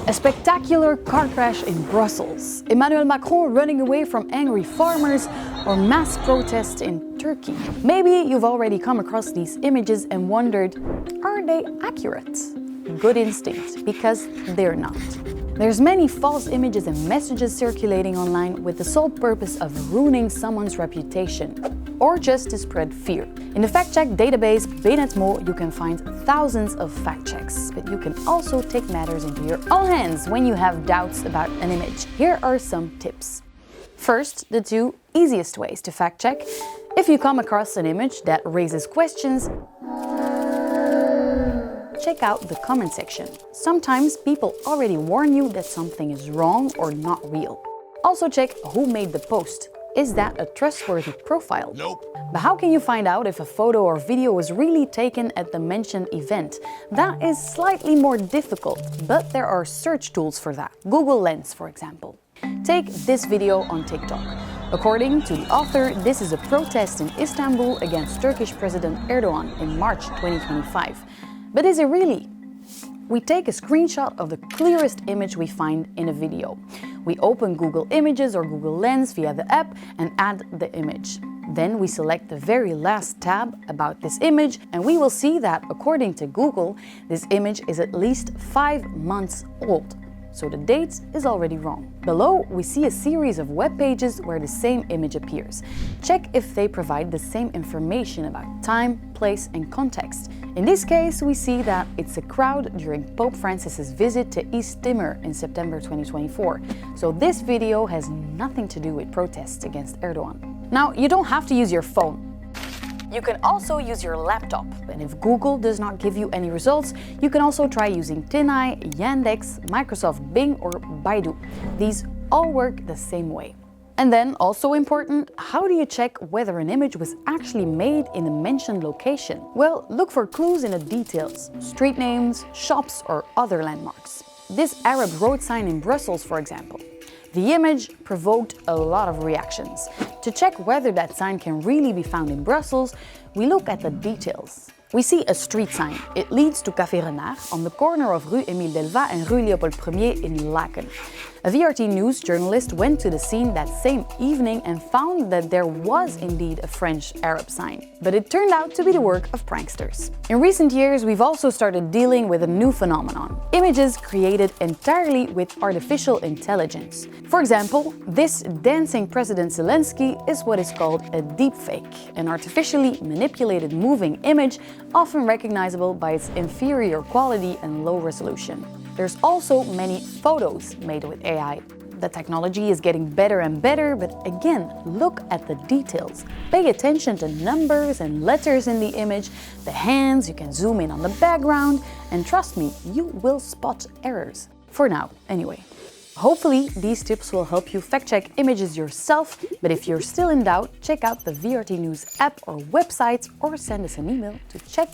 A spectacular car crash in Brussels, Emmanuel Macron running away from angry farmers, or mass protests in Turkey. Maybe you've already come across these images and wondered, are they accurate? Good instinct, because they're not. There's many false images and messages circulating online with the sole purpose of ruining someone's reputation, or just to spread fear. In the fact-check database Benetmo, you can find thousands of fact checks, but you can also take matters into your own hands when you have doubts about an image. Here are some tips. First, the two easiest ways to fact-check. If you come across an image that raises questions, check out the comment section. Sometimes people already warn you that something is wrong or not real. Also check who made the post. Is that a trustworthy profile? Nope. But how can you find out if a photo or video was really taken at the mentioned event? That is slightly more difficult, but there are search tools for that. Google Lens, for example. Take this video on TikTok. According to the author, this is a protest in Istanbul against Turkish President Erdogan in March 2025. But is it really? We take a screenshot of the clearest image we find in a video. We open Google Images or Google Lens via the app and add the image. Then we select the very last tab about this image and we will see that, according to Google, this image is at least 5 months old. So the date is already wrong. Below, we see a series of web pages where the same image appears. Check if they provide the same information about time, place, and context. In this case, we see that it's a crowd during Pope Francis's visit to East Timor in September 2024. So this video has nothing to do with protests against Erdogan. Now, you don't have to use your phone. You can also use your laptop, and if Google does not give you any results, you can also try using TinEye, Yandex, Microsoft Bing, or Baidu. These all work the same way. And then, also important, how do you check whether an image was actually made in the mentioned location? Well, look for clues in the details, street names, shops, or other landmarks. This Arab road sign in Brussels, for example. The image provoked a lot of reactions. To check whether that sign can really be found in Brussels, we look at the details. We see a street sign. It leads to Café Renard on the corner of Rue Émile Delvat and Rue Léopold Ier in Laken. A VRT News journalist went to the scene that same evening and found that there was indeed a French Arab sign. But it turned out to be the work of pranksters. In recent years, we've also started dealing with a new phenomenon. Images created entirely with artificial intelligence. For example, this dancing President Zelensky is what is called a deepfake, an artificially manipulated moving image often recognizable by its inferior quality and low resolution. There's also many photos made with AI. The technology is getting better and better, but again, look at the details. Pay attention to numbers and letters in the image, the hands, you can zoom in on the background, and trust me, you will spot errors. For now, anyway. Hopefully, these tips will help you fact-check images yourself, but if you're still in doubt, check out the VRT News app or website or send us an email to check